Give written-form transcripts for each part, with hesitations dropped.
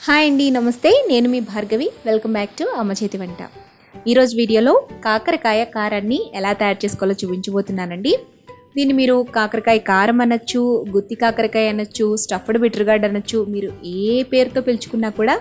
Hi అండి, నమస్తే. నేను మీ భార్గవి. వెల్కమ్ బ్యాక్ టు అమ్మ చేతి వంట. ఈరోజు వీడియోలో కాకరకాయ కారాన్ని ఎలా తయారు చేసుకోవాలో చూపించబోతున్నానండి. దీన్ని మీరు కాకరకాయ కారం అనొచ్చు, గుత్తి కాకరకాయ అనొచ్చు, స్టఫ్డ్ బిటర్గార్డ్ అనొచ్చు. మీరు ఏ పేరుతో పిలుచుకున్నా కూడా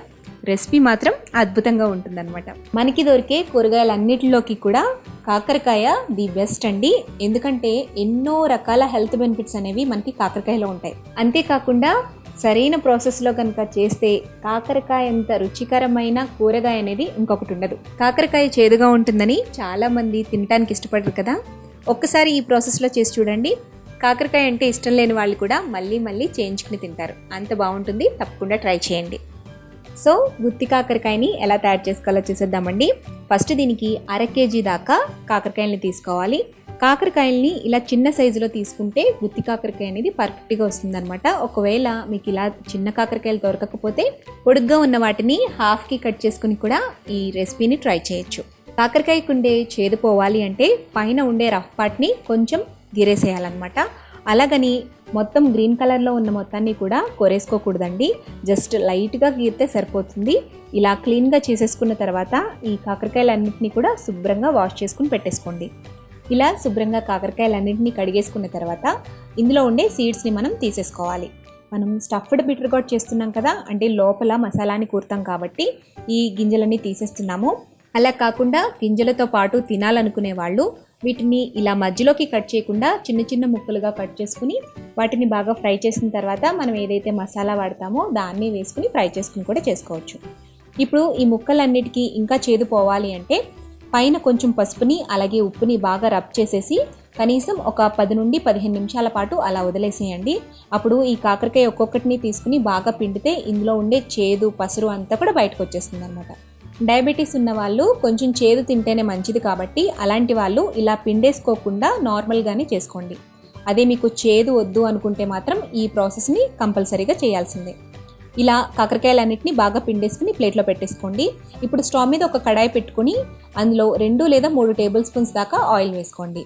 రెసిపీ మాత్రం అద్భుతంగా ఉంటుందన్నమాట. మనకి దొరికే కూరగాయలన్నిటిలోకి కూడా కాకరకాయ ది బెస్ట్ అండి. ఎందుకంటే ఎన్నో రకాల హెల్త్ బెనిఫిట్స్ అనేవి మనకి కాకరకాయలో ఉంటాయి. అంతేకాకుండా సరైన ప్రాసెస్లో కనుక చేస్తే కాకరకాయ ఎంత రుచికరమైన కూరగాయ అనేది ఇంకొకటి ఉండదు. కాకరకాయ చేదుగా ఉంటుందని చాలామంది తినడానికి ఇష్టపడరు కదా. ఒక్కసారి ఈ ప్రాసెస్లో చేసి చూడండి. కాకరకాయ అంటే ఇష్టం లేని వాళ్ళు కూడా మళ్ళీ మళ్ళీ చేయించుకుని తింటారు. అంత బాగుంటుంది. తప్పకుండా ట్రై చేయండి. సో గుత్తి కాకరకాయని ఎలా తయారు చేసుకోవాలో చూసేద్దామండి. ఫస్ట్ దీనికి 1/2 kg దాకా కాకరకాయలని తీసుకోవాలి. కాకరకాయల్ని ఇలా చిన్న సైజులో తీసుకుంటే గుత్తి కాకరకాయ అనేది పర్ఫెక్ట్గా వస్తుందన్నమాట. ఒకవేళ మీకు ఇలా చిన్న కాకరకాయలు దొరకకపోతే పొడుగ్గా ఉన్న వాటిని హాఫ్కి కట్ చేసుకుని కూడా ఈ రెసిపీని ట్రై చేయొచ్చు. కాకరకాయకు ఉండే చేదు పోవాలి అంటే పైన ఉండే రఫ్ పార్ట్ని కొంచెం గిరేసేయాలన్నమాట. అలాగని మొత్తం గ్రీన్ కలర్లో ఉన్న మొత్తాన్ని కూడా కొరేసుకోకూడదండి. జస్ట్ లైట్గా గీరితే సరిపోతుంది. ఇలా క్లీన్గా చేసేసుకున్న తర్వాత ఈ కాకరకాయలన్నింటినీ కూడా శుభ్రంగా వాష్ చేసుకుని పెట్టేసుకోండి. ఇలా శుభ్రంగా కాకరకాయలన్నింటినీ కడిగేసుకున్న తర్వాత ఇందులో ఉండే సీడ్స్ని మనం తీసేసుకోవాలి. మనం స్టఫ్డ్ బిటర్గార్డ్ చేస్తున్నాం కదా, అంటే లోపల మసాలాని కూరుతాం కాబట్టి ఈ గింజలన్నీ తీసేస్తున్నాము. అలా కాకుండా గింజలతో పాటు తినాలనుకునే వాళ్ళు వీటిని ఇలా మధ్యలోకి కట్ చేయకుండా చిన్న చిన్న ముక్కలుగా కట్ చేసుకుని వాటిని బాగా ఫ్రై చేసిన తర్వాత మనం ఏదైతే మసాలా వాడతామో దాన్ని వేసుకుని ఫ్రై చేసుకుని కూడా చేసుకోవచ్చు. ఇప్పుడు ఈ ముక్కలన్నిటికీ ఇంకా చేదు పోవాలి అంటే పైన కొంచెం పసుపుని అలాగే ఉప్పుని బాగా రబ్ చేసేసి కనీసం ఒక 10 నుండి 15 నిమిషాల పాటు అలా వదిలేసేయండి. అప్పుడు ఈ కాకరకాయ ఒక్కొక్కటిని తీసుకుని బాగా పిండితే ఇందులో ఉండే చేదు పసురు అంతా కూడా బయటకు వచ్చేస్తుంది అనమాట. డయాబెటీస్ ఉన్న వాళ్ళు కొంచెం చేదు తింటేనే మంచిది కాబట్టి అలాంటి వాళ్ళు ఇలా పిండేసుకోకుండా నార్మల్గానే చేసుకోండి. అదే మీకు చేదు వద్దు అనుకుంటే మాత్రం ఈ ప్రాసెస్ని కంపల్సరీగా చేయాల్సిందే. ఇలా కాకరకాయలన్నింటినీ బాగా పిండేసుకుని ప్లేట్లో పెట్టేసుకోండి. ఇప్పుడు స్టవ్ మీద ఒక కడాయి పెట్టుకుని అందులో 2 లేదా 3 టేబుల్ స్పూన్స్ దాకా ఆయిల్ వేసుకోండి.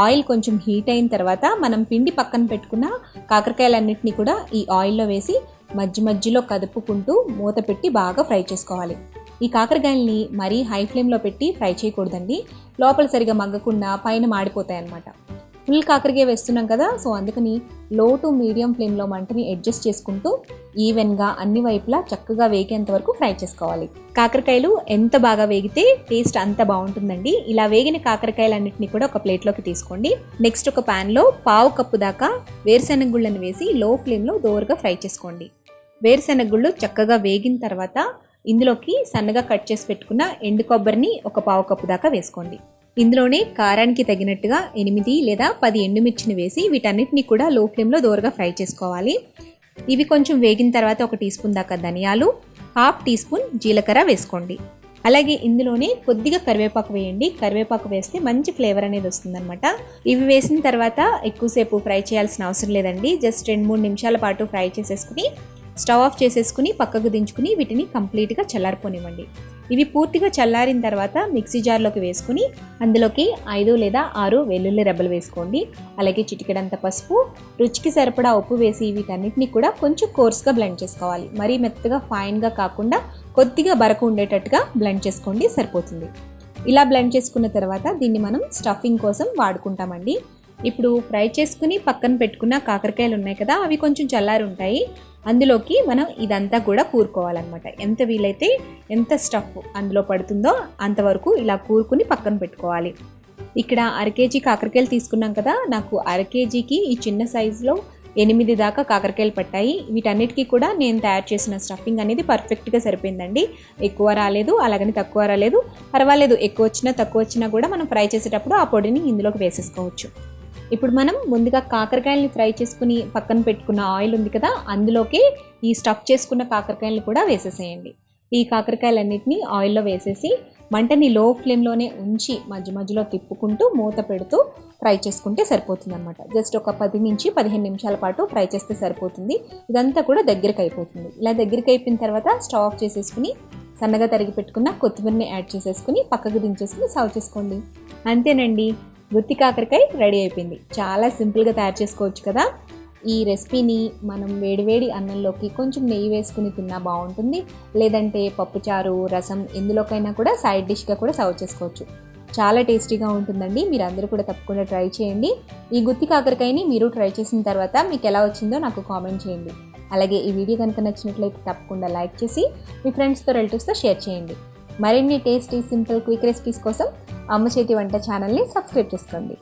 ఆయిల్ కొంచెం హీట్ అయిన తర్వాత మనం పిండి పక్కన పెట్టుకున్న కాకరకాయలన్నింటినీ కూడా ఈ ఆయిల్లో వేసి మధ్యలో కదుపుకుంటూ మూత పెట్టి బాగా ఫ్రై చేసుకోవాలి. ఈ కాకరకాయల్ని మరీ హై ఫ్లేమ్లో పెట్టి ఫ్రై చేయకూడదండి. లోపల సరిగా మగ్గకుండా పైన మాడిపోతాయి అన్నమాట. ఫుల్ కాకరకాయ వేస్తున్నాం కదా, సో అందుకని లో టు మీడియం ఫ్లేమ్లో మంటని అడ్జస్ట్ చేసుకుంటూ ఈవెన్గా అన్ని వైపులా చక్కగా వేగేంత వరకు ఫ్రై చేసుకోవాలి. కాకరకాయలు ఎంత బాగా వేగితే టేస్ట్ అంత బాగుంటుందండి. ఇలా వేగిన కాకరకాయలన్నింటినీ కూడా ఒక ప్లేట్లోకి తీసుకోండి. నెక్స్ట్ ఒక ప్యాన్లో 1/2 కప్పు దాకా వేరుశెనగ గుళ్ళని వేసి లో ఫ్లేమ్లో దోరగా ఫ్రై చేసుకోండి. వేరుశెనగ గుళ్ళు చక్కగా వేగిన తర్వాత ఇందులోకి సన్నగా కట్ చేసి పెట్టుకున్న ఎండు కొబ్బరిని ఒక 1/2 కప్పు దాకా వేసుకోండి. ఇందులోనే కారానికి తగినట్టుగా 8 లేదా 10 ఎండుమిర్చిని వేసి వీటన్నిటిని కూడా లో ఫ్లేమ్లో దోరగా ఫ్రై చేసుకోవాలి. ఇవి కొంచెం వేగిన తర్వాత 1 టీ స్పూన్ దాకా ధనియాలు, 1/2 టీ స్పూన్ జీలకర్ర వేసుకోండి. అలాగే ఇందులోనే కొద్దిగా కరివేపాకు వేయండి. కరివేపాకు వేస్తే మంచి ఫ్లేవర్ అనేది వస్తుందన్నమాట. ఇవి వేసిన తర్వాత ఎక్కువసేపు ఫ్రై చేయాల్సిన అవసరం లేదండి. జస్ట్ 2-3 నిమిషాల పాటు ఫ్రై చేసేసుకుని స్టవ్ ఆఫ్ చేసేసుకుని పక్కకు దించుకుని వీటిని కంప్లీట్గా చల్లారిపోనివ్వండి. ఇవి పూర్తిగా చల్లారిన తర్వాత మిక్సీ జార్లోకి వేసుకుని అందులోకి 5 లేదా 6 వెల్లుల్లి రెబ్బలు వేసుకోండి. అలాగే చిటికెడంత పసుపు, రుచికి సరిపడా ఉప్పు వేసి వీటన్నిటిని కూడా కొంచెం కోర్స్గా బ్లెండ్ చేసుకోవాలి. మరీ మెత్తగా ఫైన్గా కాకుండా కొద్దిగా బరకు ఉండేటట్టుగా బ్లెండ్ చేసుకోండి, సరిపోతుంది. ఇలా బ్లెండ్ చేసుకున్న తర్వాత దీన్ని మనం స్టఫింగ్ కోసం వాడుకుంటామండి. ఇప్పుడు ఫ్రై చేసుకుని పక్కన పెట్టుకున్న కాకరకాయలు ఉన్నాయి కదా, అవి కొంచెం చల్లారి ఉంటాయి. అందులోకి మనం ఇదంతా కూడా కూరుకోవాలన్నమాట. ఎంత వీలైతే ఎంత స్టఫ్ అందులో పడుతుందో అంతవరకు ఇలా కూరుకుని పక్కన పెట్టుకోవాలి. ఇక్కడ 1/2 kg కాకరకాయలు తీసుకున్నాం కదా, నాకు 1/2 kgకి ఈ చిన్న సైజులో 8 దాకా కాకరకాయలు పట్టాయి. వీటన్నిటికీ కూడా నేను తయారు చేసిన స్టఫింగ్ అనేది పర్ఫెక్ట్గా సరిపోయిందండి. ఎక్కువ రాలేదు, అలాగని తక్కువ రాలేదు. పర్వాలేదు, ఎక్కువ వచ్చినా తక్కువ వచ్చినా కూడా మనం ఫ్రై చేసేటప్పుడు ఆ పొడిని ఇందులోకి వేసేసుకోవచ్చు. ఇప్పుడు మనం ముందుగా కాకరకాయలని ఫ్రై చేసుకుని పక్కన పెట్టుకున్న ఆయిల్ ఉంది కదా, అందులోకి ఈ స్టఫ్ చేసుకున్న కాకరకాయలని కూడా వేసేసేయండి. ఈ కాకరకాయలన్నింటినీ ఆయిల్లో వేసేసి మంటని లో ఫ్లేమ్లోనే ఉంచి మధ్యలో తిప్పుకుంటూ మూత పెడుతూ ఫ్రై చేసుకుంటే సరిపోతుంది అనమాట. జస్ట్ ఒక 10 నుంచి 15 నిమిషాల పాటు ఫ్రై చేస్తే సరిపోతుంది. ఇదంతా కూడా దగ్గరికి అయిపోతుంది. ఇలా దగ్గరికి అయిపోయిన తర్వాత స్టవ్ ఆఫ్ చేసేసుకుని సన్నగా తరిగి పెట్టుకున్న కొత్తిమీరని యాడ్ చేసేసుకుని పక్కకు దించేసుకుని సర్వ్ చేసుకోండి. అంతేనండి, గుత్తి కాకరకాయ రెడీ అయిపోయింది. చాలా సింపుల్గా తయారు చేసుకోవచ్చు కదా. ఈ రెసిపీని మనం వేడివేడి అన్నంలోకి కొంచెం నెయ్యి వేసుకుని తిన్నా బాగుంటుంది, లేదంటే పప్పుచారు రసం ఎందులోకైనా కూడా సైడ్ డిష్గా కూడా సర్వ్ చేసుకోవచ్చు. చాలా టేస్టీగా ఉంటుందండి. మీరు అందరూ కూడా తప్పకుండా ట్రై చేయండి. ఈ గుత్తి కాకరకాయని మీరు ట్రై చేసిన తర్వాత మీకు ఎలా వచ్చిందో నాకు కామెంట్ చేయండి. అలాగే ఈ వీడియో కనుక నచ్చినట్లయితే తప్పకుండా లైక్ చేసి మీ ఫ్రెండ్స్తో రిలేటివ్స్తో షేర్ చేయండి. మరిన్ని టేస్టీ సింపుల్ క్విక్ రెసిపీస్ కోసం అమ్మ చేతి వంట ఛానల్ని సబ్స్క్రైబ్ చేసుకోండి.